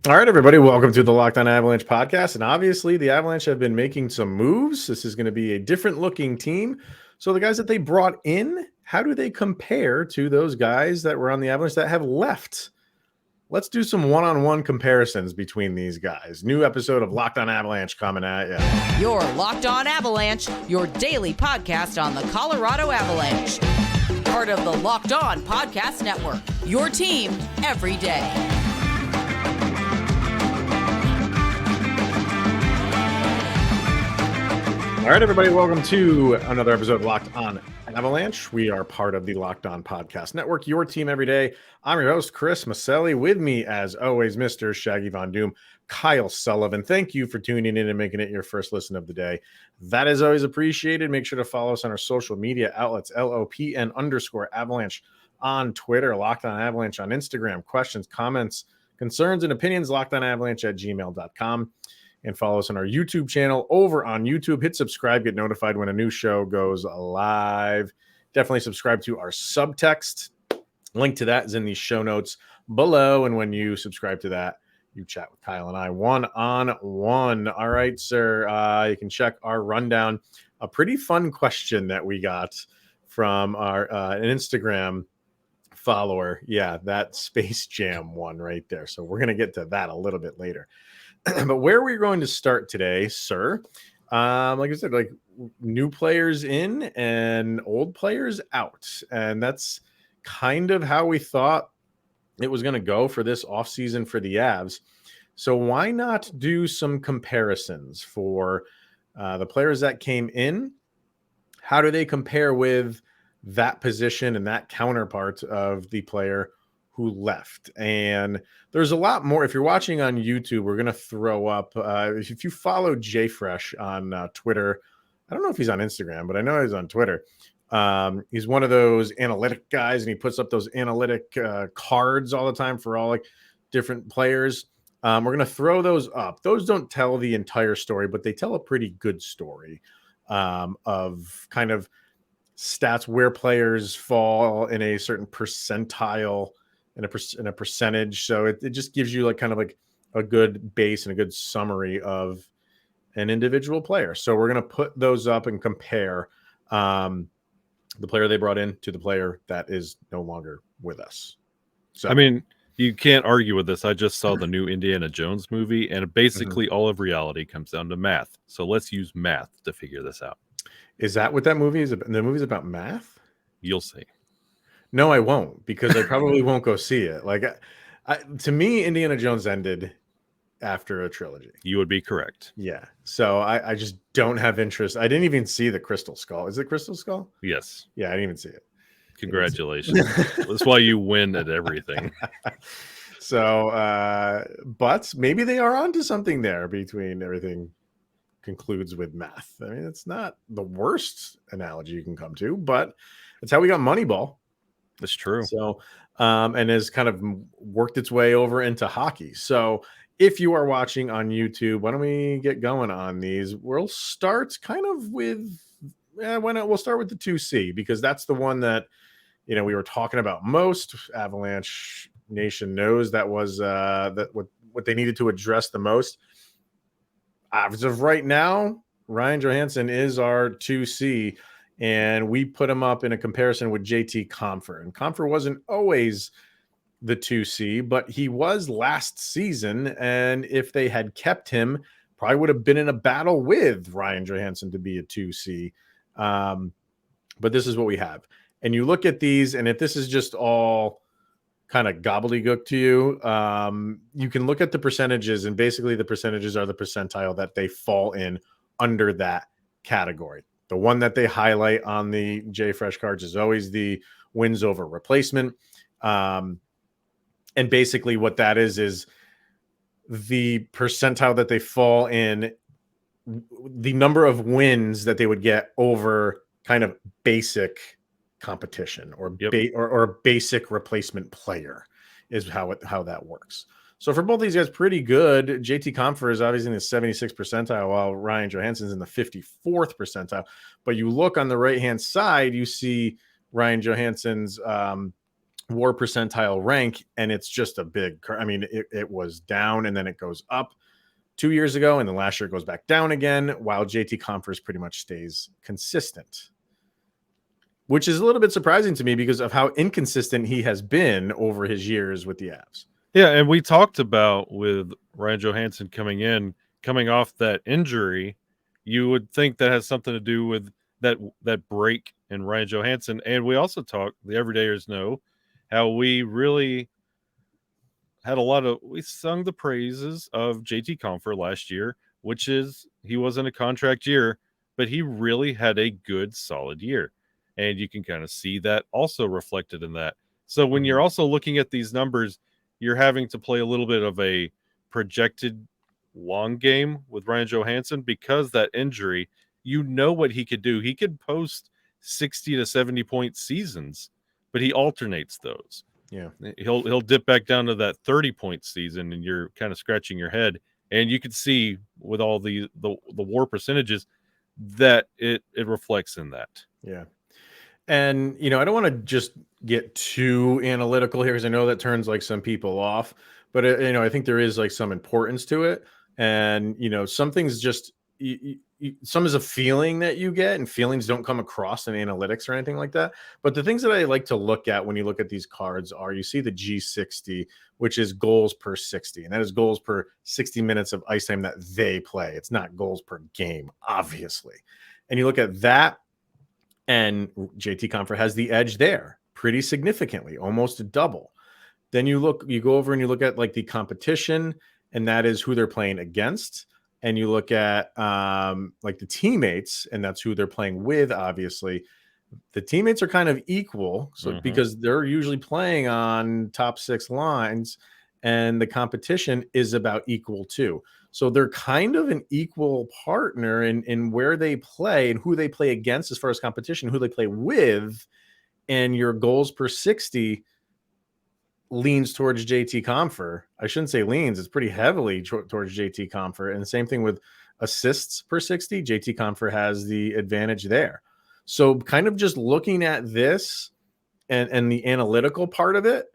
All right, everybody, welcome to the Locked On Avalanche podcast. And obviously, the Avalanche have been making some moves. This is going to be a different looking team. So, the guys that they brought in, how do they compare to those guys that were on the Avalanche that have left? Let's do some one-on-one comparisons between these guys. New episode of Locked On Avalanche coming at you. Your Locked On Avalanche, your daily podcast on the Colorado Avalanche. Part of the Locked On Podcast Network, your team every day. All right, everybody, welcome to another episode of Locked On Avalanche. We are part of the Locked On Podcast Network, your team every day. I'm your host, Chris Maselli. With me, as always, Mr. Shaggy Von Doom, Kyle Sullivan. Thank you for tuning in and making it your first listen of the day. That is always appreciated. Make sure to follow us on our social media outlets, LOPN_Avalanche on Twitter, Locked On Avalanche on Instagram. Questions, comments, concerns, and opinions, lockedonavalanche@gmail.com. And follow us on our YouTube channel over on YouTube. Hit subscribe, get notified when a new show goes live. Definitely subscribe to our subtext. Link to that is in the show notes below. And when you subscribe to that, you chat with Kyle and I one-on-one. All right, sir. You can check our rundown. A pretty fun question that we got from our an Instagram follower. Yeah, that Space Jam one right there. So we're going to get to that a little bit later. But where we're going to start today, sir, like I said, like new players in and old players out. And that's kind of how we thought it was going to go for this offseason for the Avs. So why not do some comparisons for the players that came in? How do they compare with that position and that counterpart of the player who left? And there's a lot more. If you're watching on YouTube, we're going to throw up, if you follow JFresh on Twitter, I don't know if he's on Instagram, but I know he's on Twitter. He's one of those analytic guys, and he puts up those analytic cards all the time for all like different players. We're going to throw those up. Those don't tell the entire story, but they tell a pretty good story of kind of stats where players fall in a certain percentile in a percentage. So it just gives you like kind of like a good base and a good summary of an individual player. So we're going to put those up and compare the player they brought in to the player that is no longer with us. So I mean, you can't argue with this. I just saw the new Indiana Jones movie, and basically all of reality comes down to math. So let's use math to figure this out. Is that what that movie is? The movie's about math? You'll see. No, I won't, because I probably won't go see it. Like, to me, Indiana Jones ended after a trilogy. You would be correct. Yeah. So I just don't have interest. I didn't even see the Crystal Skull. Is it Crystal Skull? Yes. Yeah, I didn't even see it. Congratulations. That's why you win at everything. So, but maybe they are onto something there between everything concludes with math. I mean, it's not the worst analogy you can come to, but it's how we got Moneyball. That's true. So, and has kind of worked its way over into hockey. So if you are watching on YouTube, why don't we get going on these? We'll start kind of with, why not? We'll start with the 2C, because that's the one that, you know, we were talking about most. Avalanche Nation knows that was that what they needed to address the most. As of right now, Ryan Johansen is our 2C. And we put him up in a comparison with JT Compher. And Compher wasn't always the 2C, but he was last season. And if they had kept him, probably would have been in a battle with Ryan Johansen to be a 2C. But this is what we have. And you look at these, and if this is just all kind of gobbledygook to you, you can look at the percentages, and basically the percentages are the percentile that they fall in under that category. The one that they highlight on the JFresh cards is always the wins over replacement. And basically what that is the percentile that they fall in, the number of wins that they would get over kind of basic competition or or a basic replacement player is how that works. So for both these guys, pretty good. JT Compher is obviously in the 76th percentile, while Ryan Johansen's in the 54th percentile. But you look on the right-hand side, you see Ryan Johansen's WAR percentile rank, and it's just a big. I mean, it was down and then it goes up 2 years ago, and then last year it goes back down again, while JT Compher pretty much stays consistent, which is a little bit surprising to me because of how inconsistent he has been over his years with the Avs. Yeah, and we talked about with Ryan Johansen coming off that injury, you would think that has something to do with that break in Ryan Johansen. And we also talked, the everydayers know, how we really had we sung the praises of JT Compher last year, which is he wasn't a contract year, but he really had a good, solid year. And you can kind of see that also reflected in that. So when you're also looking at these numbers, you're having to play a little bit of a projected long game with Ryan Johansen because that injury, you know what he could do. He could post 60 to 70 point seasons, but he alternates those. Yeah. He'll dip back down to that 30 point season and you're kind of scratching your head. And you can see with all the WAR percentages that it reflects in that. Yeah. And, I don't want to just get too analytical here because I know that turns like some people off, but I think there is like some importance to it. And, some things just, some is a feeling that you get, and feelings don't come across in analytics or anything like that. But the things that I like to look at when you look at these cards are, you see the G60, which is goals per 60, and that is goals per 60 minutes of ice time that they play. It's not goals per game, obviously. And you look at that, and JT Compher has the edge there pretty significantly, almost a double. Then you go over and you look at like the competition, and that is who they're playing against. And you look at like the teammates, and that's who they're playing with. Obviously, the teammates are kind of equal, so because they're usually playing on top 6 lines, and the competition is about equal too. So they're kind of an equal partner in where they play and who they play against as far as competition, who they play with, and your goals per 60 leans towards JT Compher. I shouldn't say leans; it's pretty heavily towards JT Compher. And the same thing with assists per 60. JT Compher has the advantage there. So kind of just looking at this and the analytical part of it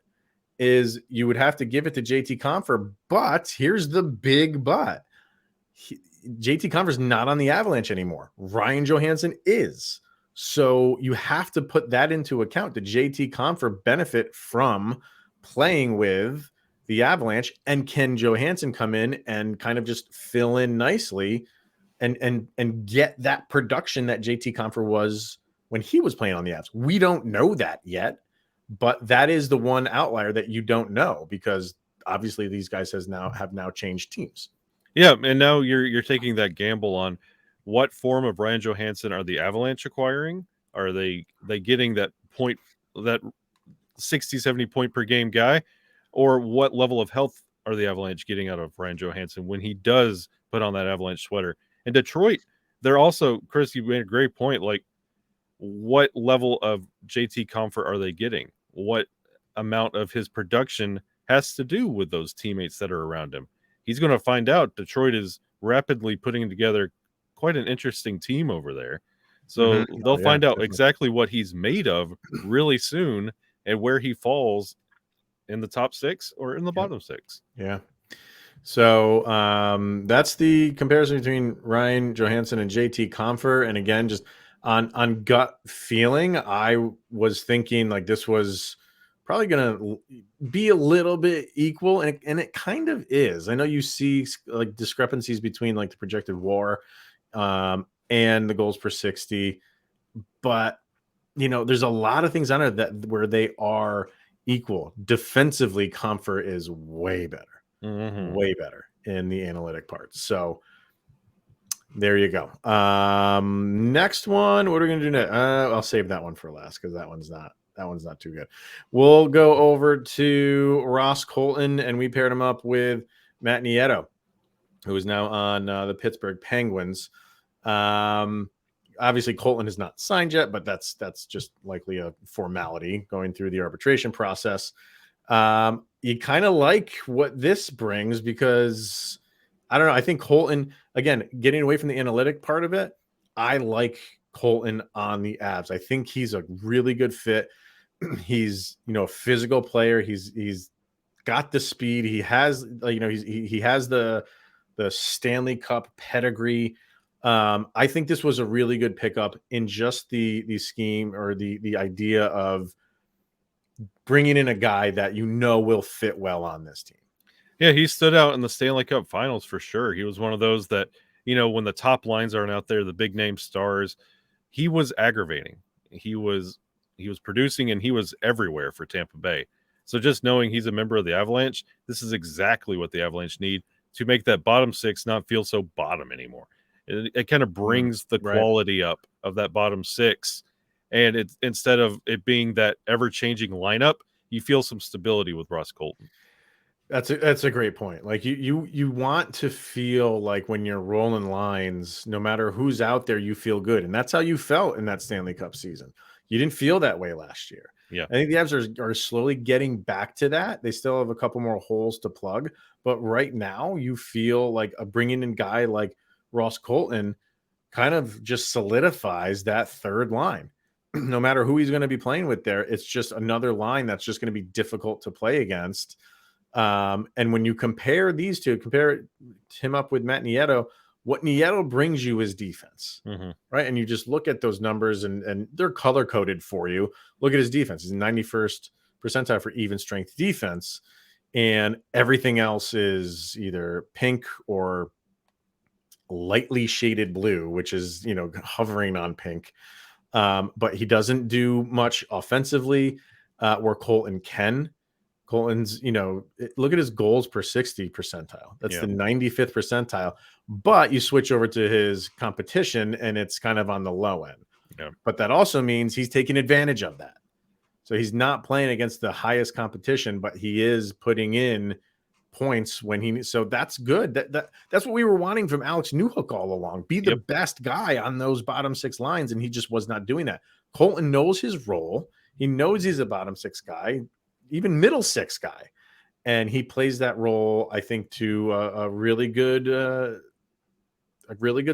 is you would have to give it to JT Compher, but here's the big but. JT Compher's not on the Avalanche anymore. Ryan Johansen is. So you have to put that into account. Did JT Compher benefit from playing with the Avalanche, and can Johansen come in and kind of just fill in nicely and get that production that JT Compher was when he was playing on the Avs? We don't know that yet, but that is the one outlier that you don't know, because obviously these guys have now changed teams. Yeah, and now you're taking that gamble on what form of Ryan Johansen are the Avalanche acquiring? Are they getting that 60, 70 point per game guy? Or what level of health are the Avalanche getting out of Ryan Johansen when he does put on that Avalanche sweater? And Detroit, they're also, Chris, you made a great point. Like, what level of JT Compher are they getting? What amount of his production has to do with those teammates that are around him? He's going to find out. Detroit is rapidly putting together quite an interesting team over there. So they'll find out exactly what he's made of really soon and where he falls in the top 6 or in the bottom 6. Yeah. So that's the comparison between Ryan Johansen and JT Compher. And again, just on gut feeling, I was thinking like this was probably going to be a little bit equal, and it kind of is. I know you see like discrepancies between like the projected WAR and the goals per 60, but there's a lot of things on it that where they are equal. Defensively, Compher is way better. Way better in the analytic parts. So there you go. Next one, what are we gonna do next? I'll save that one for last because that one's not too good. We'll go over to Ross Colton, and we paired him up with Matt Nieto, who is now on the Pittsburgh Penguins. Obviously Colton is not signed yet, but that's just likely a formality going through the arbitration process. You kind of like what this brings because I don't know. I think Colton, again, getting away from the analytic part of it, I like Colton on the Avs. I think he's a really good fit. He's, a physical player. He's got the speed. He has, he has the Stanley Cup pedigree. I think this was a really good pickup in just the scheme, or the idea of bringing in a guy that will fit well on this team. Yeah, he stood out in the Stanley Cup Finals for sure. He was one of those that, when the top lines aren't out there, the big name stars, he was aggravating. He was producing, and he was everywhere for Tampa Bay. So just knowing he's a member of the Avalanche, this is exactly what the Avalanche need to make that bottom six not feel so bottom anymore. It kind of brings the quality up of that bottom six. And it's, instead of it being that ever-changing lineup, you feel some stability with Ross Colton. That's a great point. Like you want to feel like when you're rolling lines, no matter who's out there, you feel good. And that's how you felt in that Stanley Cup season. You didn't feel that way last year. Yeah. I think the Avs are slowly getting back to that. They still have a couple more holes to plug, but right now you feel like a bringing in guy like Ross Colton kind of just solidifies that third line. No matter who he's going to be playing with there, it's just another line that's just going to be difficult to play against. And when you compare these two, compare him up with Matt Nieto, what Nieto brings you is defense, right? And you just look at those numbers, and they're color coded for you. Look at his defense. He's 91st percentile for even strength defense. And everything else is either pink or lightly shaded blue, which is, hovering on pink. But he doesn't do much offensively, where Colton can. Colton's, look at his goals per 60 percentile. That's the 95th percentile. But you switch over to his competition, and it's kind of on the low end. Yeah. But that also means he's taking advantage of that. So he's not playing against the highest competition, but he is putting in points when he. So that's good. That's what we were wanting from Alex Newhook all along. Be the best guy on those bottom six lines, and he just was not doing that. Colton knows his role. He knows he's a bottom six guy, even middle six guy, and he plays that role, I think, to a really good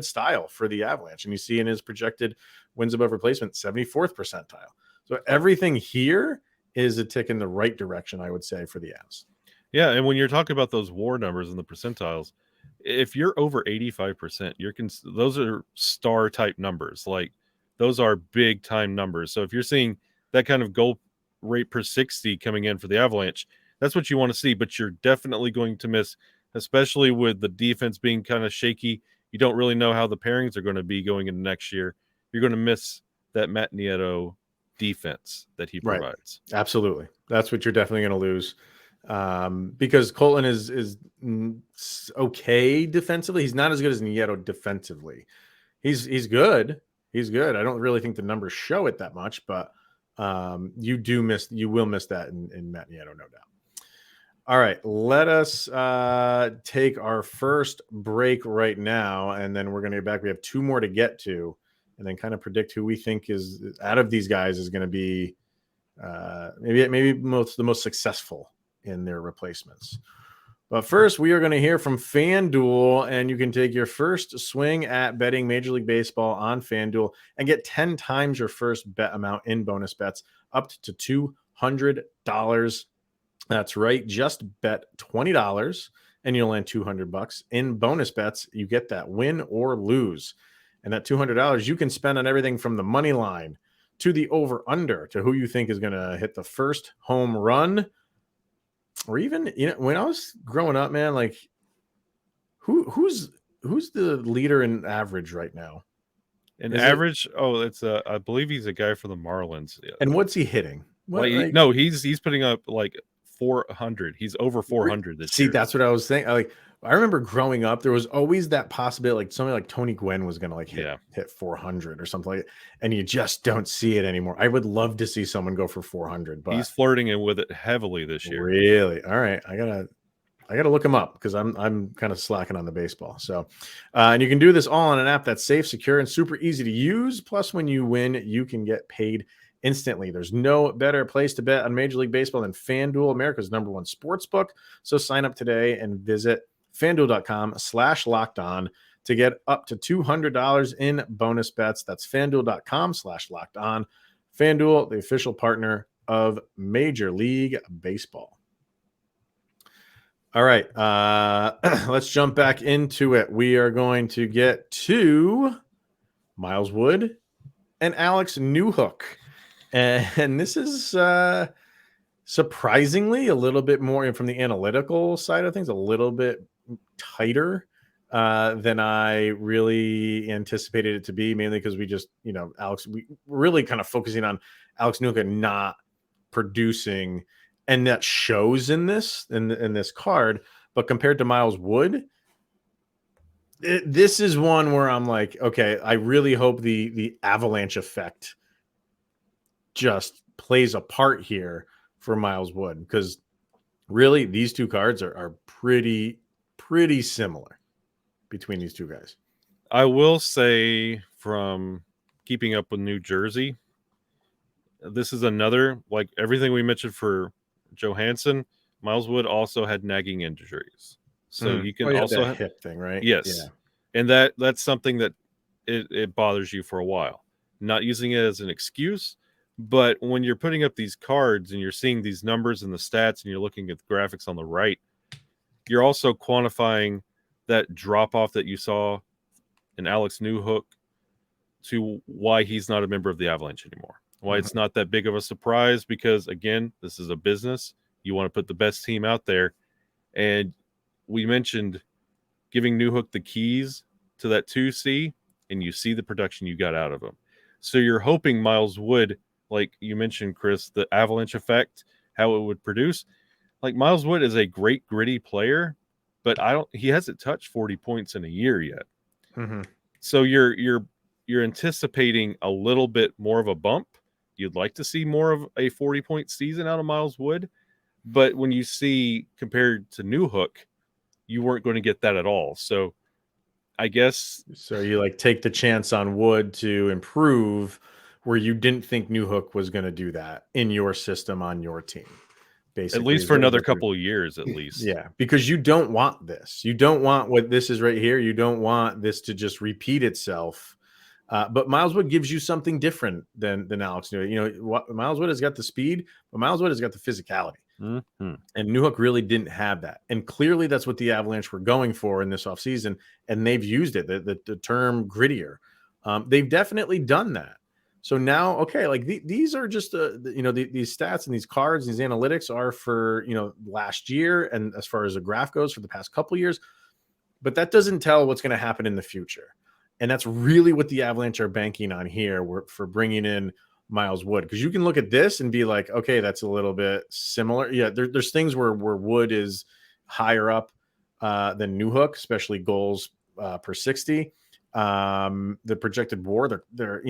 style for the Avalanche. And you see in his projected wins above replacement, 74th percentile. So everything here is a tick in the right direction, I would say, for the Avs. Yeah, and when you're talking about those WAR numbers and the percentiles, if you're over 85%, those are star type numbers. Like, those are big time numbers. So if you're seeing that kind of goal rate per 60 coming in for the Avalanche, that's what you want to see. But you're definitely going to miss, especially with the defense being kind of shaky. You don't really know how the pairings are going to be going into next year. You're going to miss that Matt Nieto defense that he provides. Right. Absolutely. That's what you're definitely going to lose. Because Colton is okay defensively. He's not as good as Nieto defensively. He's good. He's good. I don't really think the numbers show it that much, but you will miss that in Matt Nieto, no doubt. All right, let us take our first break right now, and then we're going to get back. We have two more to get to, and then kind of predict who we think is out of these guys is going to be maybe the most successful in their replacements. But first, we are going to hear from FanDuel, and you can take your first swing at betting Major League Baseball on FanDuel and get 10 times your first bet amount in bonus bets up to $200. That's right. Just bet $20 and you'll land $200 in bonus bets. You get that win or lose. And that $200 you can spend on everything from the money line to the over under to who you think is going to hit the first home run. Or even, when I was growing up, man, like who's the leader in average right now? Average? It's I believe he's a guy for the Marlins. Yeah. And what's he hitting? No, he's putting up like 400. He's over 400 this year. See, that's what I was saying. I remember growing up, there was always that possibility, like somebody like Tony Gwynn was going to hit 400 or something like that, and you just don't see it anymore. I would love to see someone go for 400, but he's flirting with it heavily this year. Really? All right, I gotta look him up because I'm kind of slacking on the baseball. So, and you can do this all on an app that's safe, secure, and super easy to use. Plus, when you win, you can get paid instantly. There's no better place to bet on Major League Baseball than FanDuel, America's #1 sports book. So sign up today and visit FanDuel.com/lockedon to get up to $200 in bonus bets. That's FanDuel.com/lockedon. FanDuel, the official partner of Major League Baseball. All right, let's jump back into it. We are going to get to Miles Wood and Alex Newhook. And this is surprisingly a little bit more from the analytical side of things, a little bit tighter than I really anticipated it to be, mainly because we just, we really kind of focusing on Alex Newhook not producing, and that shows in this card. But compared to Miles Wood, this is one where I'm like, okay, I really hope the Avalanche effect just plays a part here for Miles Wood, because really these two cards are pretty similar between these two guys. I will say, from keeping up with New Jersey, this is another, like everything we mentioned for Johansen, Miles Wood also had nagging injuries. So you can also have hip thing, right? Yes. Yeah. And that's something that it bothers you for a while. Not using it as an excuse, but when you're putting up these cards and you're seeing these numbers and the stats and you're looking at the graphics on the right, you're also quantifying that drop off that you saw in Alex Newhook to why he's not a member of the Avalanche anymore. Why it's not that big of a surprise, because again, this is a business. You want to put the best team out there. And we mentioned giving Newhook the keys to that 2C, and you see the production you got out of him. So you're hoping Miles Wood, like you mentioned, Chris, the Avalanche effect, how it would produce. Like, Miles Wood is a great gritty player, but he hasn't touched 40 points in a year yet. Mm-hmm. So you're anticipating a little bit more of a bump. You'd like to see more of a 40-point season out of Miles Wood, but when you see compared to Newhook, you weren't going to get that at all. So I guess you take the chance on Wood to improve where you didn't think Newhook was going to do that in your system on your team. Basically, at least for another couple of years, at least. Yeah, because you don't want this. You don't want what this is right here. You don't want this to just repeat itself. But Miles Wood gives you something different than Alex Newhook. Miles Wood has got the speed, but Miles Wood has got the physicality. Mm-hmm. And Newhook really didn't have that. And clearly that's what the Avalanche were going for in this offseason, and they've used it, the term grittier. They've definitely done that. So now, okay, these are just, these stats and these cards, these analytics are for, last year, and as far as the graph goes, for the past couple of years. But that doesn't tell what's going to happen in the future. And that's really what the Avalanche are banking on here for bringing in Miles Wood, because you can look at this and be like, okay, that's a little bit similar. Yeah, there's things where Wood is higher up than Newhook, especially goals per 60. The projected WAR, they're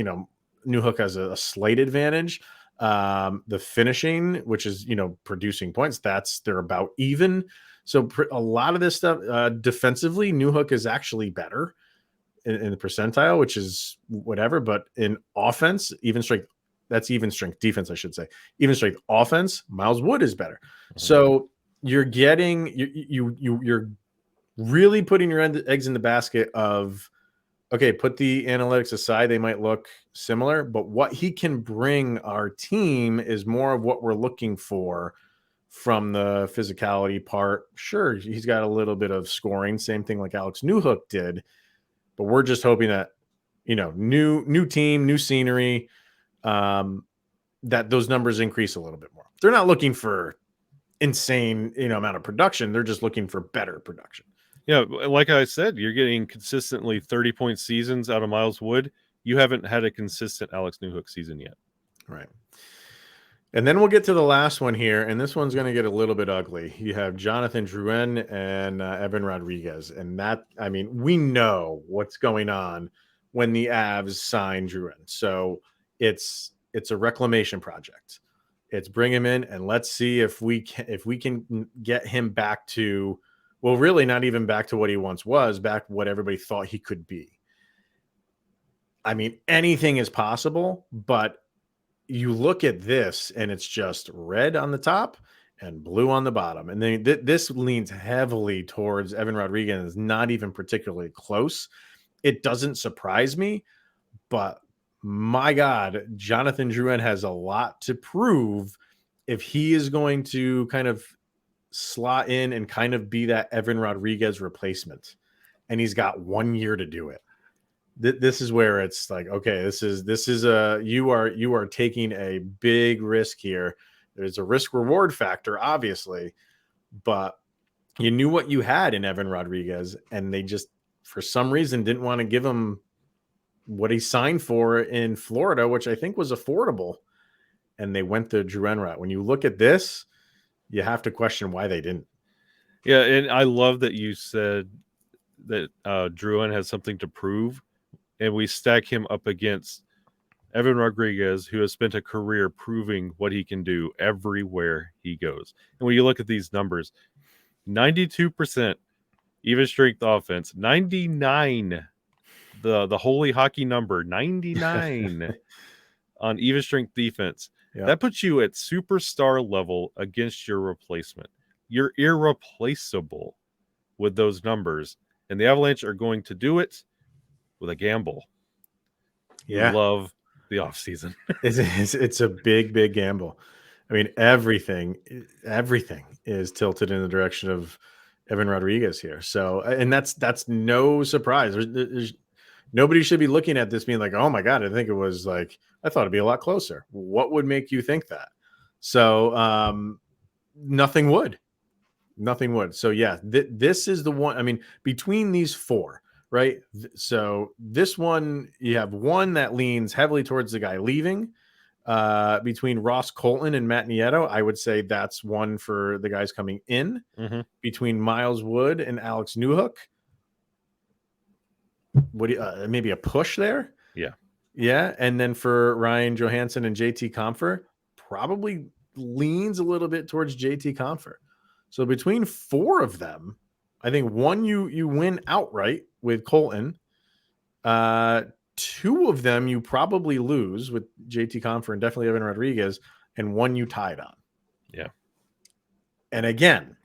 Newhook has a slight advantage. The finishing, which is producing points, they're about even. So a lot of this stuff defensively, Newhook is actually better in the percentile, which is whatever. But in offense, even strength. That's even strength defense, I should say. Even strength offense, Miles Wood is better. Mm-hmm. So you're getting you're really putting your eggs in the basket of, okay, put the analytics aside, they might look similar, but what he can bring our team is more of what we're looking for from the physicality part. Sure, he's got a little bit of scoring, same thing like Alex Newhook did, but we're just hoping that new team, new scenery, that those numbers increase a little bit more. They're not looking for insane, amount of production. They're just looking for better production. Yeah, like I said, you're getting consistently 30-point seasons out of Miles Wood. You haven't had a consistent Alex Newhook season yet. Right. And then we'll get to the last one here, and this one's going to get a little bit ugly. You have Jonathan Drouin and Evan Rodrigues, and we know what's going on when the Avs sign Drouin. So it's a reclamation project. It's bring him in and let's see if we can get him back to, well, really not even back to what he once was, back what everybody thought he could be. Anything is possible, but you look at this and it's just red on the top and blue on the bottom. And then this leans heavily towards Evan Rodrigues, not even particularly close. It doesn't surprise me, but my God, Jonathan Drouin has a lot to prove if he is going to kind of slot in and kind of be that Evan Rodrigues replacement, and he's got 1 year to do it. This is where it's like, okay, this is you are taking a big risk here. There's a risk reward factor, obviously, but you knew what you had in Evan Rodrigues, and they just, for some reason, didn't want to give him what he signed for in Florida, which I think was affordable. And they went the Drouin route. When you look at this, you have to question why they didn't. Yeah, and I love that you said that Drouin has something to prove, and we stack him up against Evan Rodrigues, who has spent a career proving what he can do everywhere he goes. And when you look at these numbers, 92% even strength offense, 99, the holy hockey number, 99 on even strength defense. Yeah. That puts you at superstar level against your replacement. You're irreplaceable with those numbers, and the Avalanche are going to do it with a gamble. Yeah. Love the offseason. It's a big gamble. I mean, everything is tilted in the direction of Evan Rodrigues here. So, and that's no surprise. There's nobody should be looking at this being like, oh my God, I think it was like, I thought it'd be a lot closer. What would make you think that? So nothing would. So yeah, this is the one. I mean, between these four, right? So this one, you have one that leans heavily towards the guy leaving. Between Ross Colton and Matt Nieto, I would say that's one for the guys coming in. Mm-hmm. Between Miles Wood and Alex Newhook, what do you, maybe a push there? Yeah. And then for Ryan Johansen and JT Compher, probably leans a little bit towards JT Compher. So between four of them, I think one you win outright with Colton. Two of them you probably lose with JT Compher and definitely Evan Rodrigues, and one you tied on. Yeah. And again,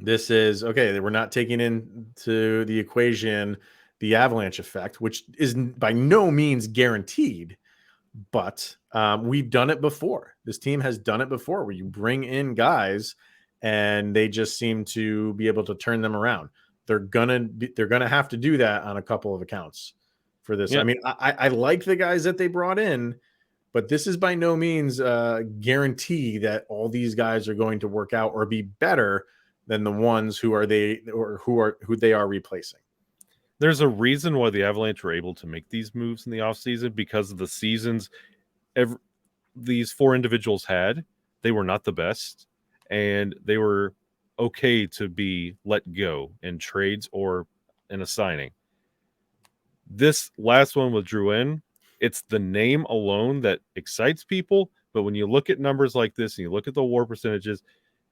this is okay. We're not taking into the equation the Avalanche effect, which is by no means guaranteed, but we've done it before. This team has done it before, where you bring in guys and they just seem to be able to turn them around. They're gonna have to do that on a couple of accounts for this. Yeah. I mean, I like the guys that they brought in, but this is by no means a guarantee that all these guys are going to work out or be better than the ones who they are replacing. There's a reason why the Avalanche were able to make these moves in the offseason, because of the seasons these four individuals had. They were not the best, and they were okay to be let go in trades or in a signing. This last one with Drouin, it's the name alone that excites people, but when you look at numbers like this and you look at the WAR percentages,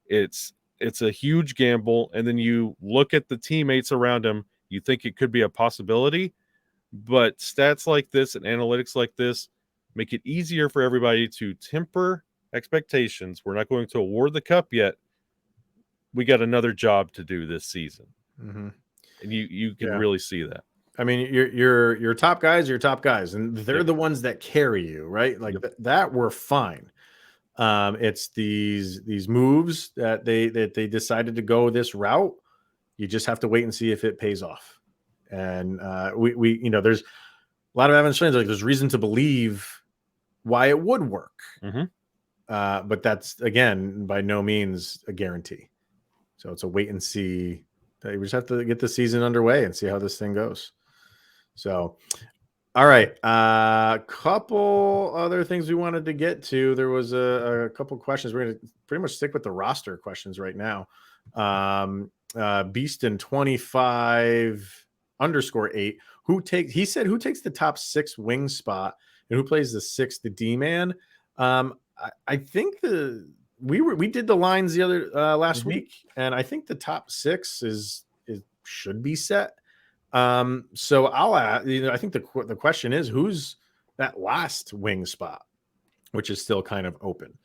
it's a huge gamble, and then you look at the teammates around him, you think it could be a possibility, but stats like this and analytics like this make it easier for everybody to temper expectations. We're not going to award the cup yet. We got another job to do this season. Mm-hmm. And you can really see that. I mean, your top guys are your top guys, and they're the ones that carry you, right? Like that we're fine. It's these moves that they decided to go this route. You just have to wait and see if it pays off. And we there's a lot of Avalanche fans, like, there's reason to believe why it would work. Mm-hmm. But that's, again, by no means a guarantee. So it's a wait and see. We just have to get the season underway and see how this thing goes. So, all right. Couple other things we wanted to get to. There was a couple questions. We're going to pretty much stick with the roster questions right now. Beaston 25_8. Who takes the top 6 wing spot and who plays the 6th, the D man? I think we did the lines the other last week, and I think the top 6 should be set. So I'll add, I think the question is, who's that last wing spot, which is still kind of open.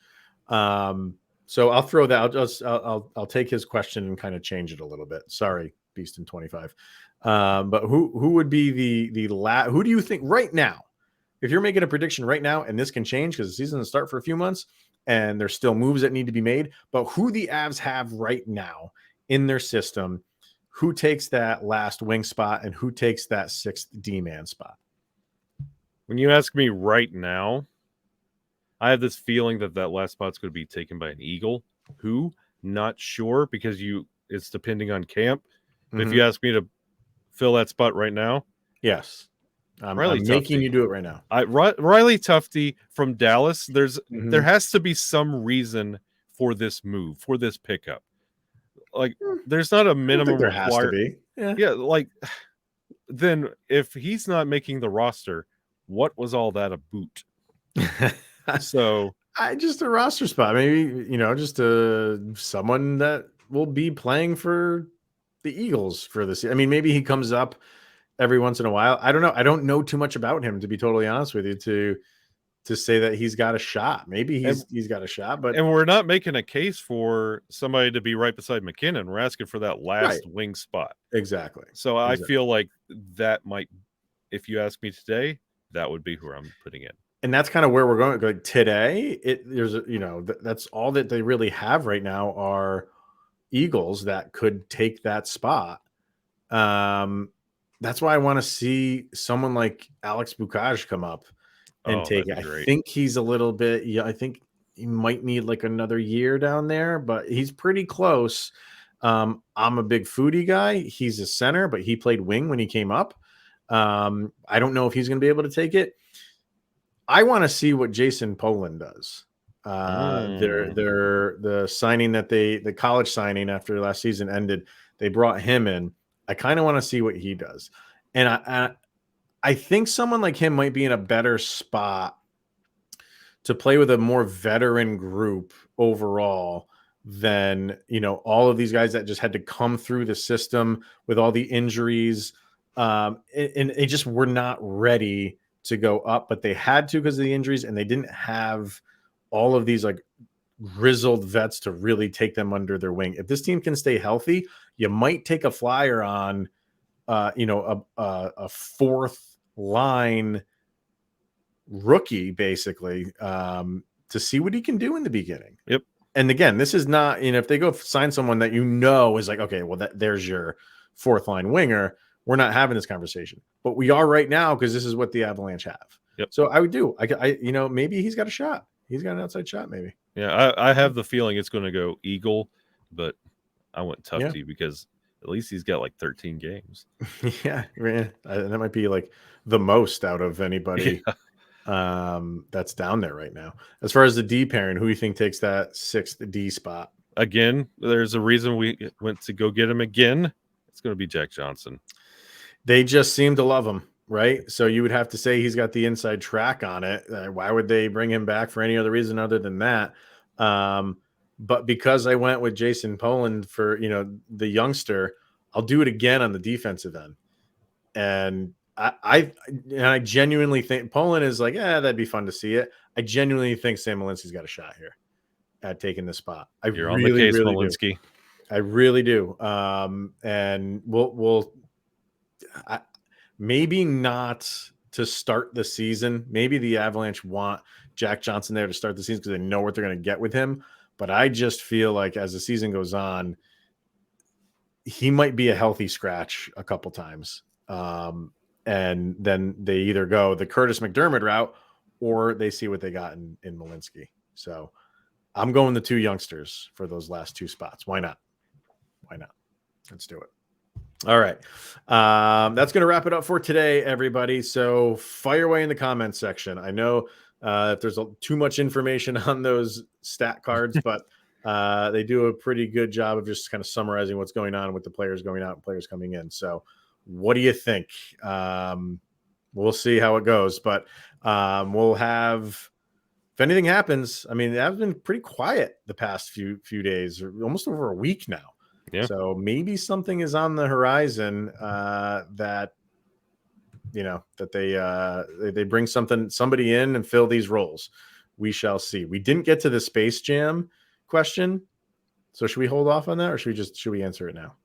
So I'll throw that. I'll take his question and kind of change it a little bit. Sorry, Beaston 25. But who would be who do you think right now, if you're making a prediction right now, and this can change because the season will start for a few months, and there's still moves that need to be made. But who the Avs have right now in their system, who takes that last wing spot and who takes that sixth D-man spot? When you ask me right now, I have this feeling that last spot's going to be taken by an Eagle. Who? Not sure, because it's depending on camp. But if you ask me to fill that spot right now, yes, I'm Riley making Tufte. you do it right now. Riley Tufte from Dallas. There has to be some reason for this move, for this pickup. Like, there's not a minimum there has to be. Yeah, like, then if he's not making the roster, what was all that a boot? So just a roster spot, maybe, just someone that will be playing for the Eagles for this. I mean, maybe he comes up every once in a while. I don't know. I don't know too much about him, to be totally honest with you, to say that he's got a shot. Maybe he's got a shot, but we're not making a case for somebody to be right beside McKinnon. We're asking for that last wing spot. Exactly. So I feel like that might, if you ask me today, that would be who I'm putting in. And that's kind of where we're going. Like today, that's all that they really have right now are Eagles that could take that spot. That's why I want to see someone like Alex Bukaj come up and take it. I think he's a little bit, I think he might need like another year down there, but he's pretty close. I'm a big Foodie guy. He's a center, but he played wing when he came up. I don't know if he's going to be able to take it. I want to see what Jason Poland does. The signing that the college signing after last season ended, they brought him in. I kind of want to see what he does. And I think someone like him might be in a better spot to play with a more veteran group overall than, all of these guys that just had to come through the system with all the injuries. And they just were not ready to go up, but they had to because of the injuries, and they didn't have all of these like grizzled vets to really take them under their wing. If this team can stay healthy, you might take a flyer on, a fourth line rookie, basically, to see what he can do in the beginning. Yep. And again, this is not, if they go sign someone that is like, okay, well, there's your fourth line winger, we're not having this conversation, but we are right now because this is what the Avalanche have. Yep. So I would do. Maybe he's got a shot. He's got an outside shot, maybe. Yeah, I have the feeling it's going to go Eagle, but I went Tufte because at least he's got like 13 games. Yeah, that might be like the most out of anybody that's down there right now. As far as the D pairing, who do you think takes that sixth D spot? Again, there's a reason we went to go get him again. It's going to be Jack Johnson. They just seem to love him, right? So you would have to say he's got the inside track on it. Why would they bring him back for any other reason other than that? But because I went with Jason Poland for, the youngster, I'll do it again on the defensive end. And I genuinely think Poland is like, that'd be fun to see it. I genuinely think Sam Malinsky's got a shot here at taking the spot. You're on the case, Malinsky. I really do. And we'll maybe not to start the season. Maybe the Avalanche want Jack Johnson there to start the season because they know what they're going to get with him. But I just feel like as the season goes on, he might be a healthy scratch a couple times. And then they either go the Curtis McDermott route or they see what they got in Malinsky. So I'm going the two youngsters for those last two spots. Why not? Let's do it. All right. That's going to wrap it up for today, everybody. So fire away in the comments section. I know if there's too much information on those stat cards, but they do a pretty good job of just kind of summarizing what's going on with the players going out and players coming in. So what do you think? We'll see how it goes, but we'll have, if anything happens, I mean, I've been pretty quiet the past few days, or almost over a week now. Yeah. So maybe something is on the horizon that they bring somebody in and fill these roles. We shall see. We didn't get to the Space Jam question, so should we hold off on that, or should we answer it now?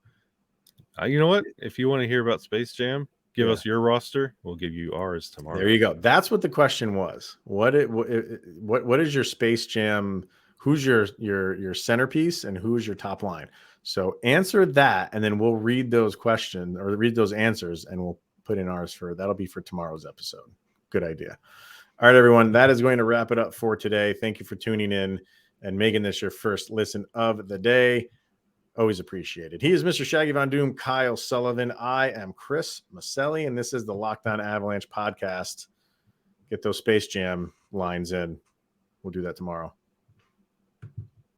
You know what? If you want to hear about Space Jam, Give us your roster. We'll give you ours tomorrow. There you go. That's what the question was. What is your Space Jam? Who's your centerpiece and who's your top line? So answer that, and then we'll read those questions or read those answers, and we'll put in ours that'll be for tomorrow's episode. Good idea. All right, everyone. That is going to wrap it up for today. Thank you for tuning in and making this your first listen of the day. Always appreciated. He is Mr. Shaggy Von Doom, Kyle Sullivan. I am Chris Maselli, and this is the Locked On Avalanche podcast. Get those Space Jam lines in. We'll do that tomorrow.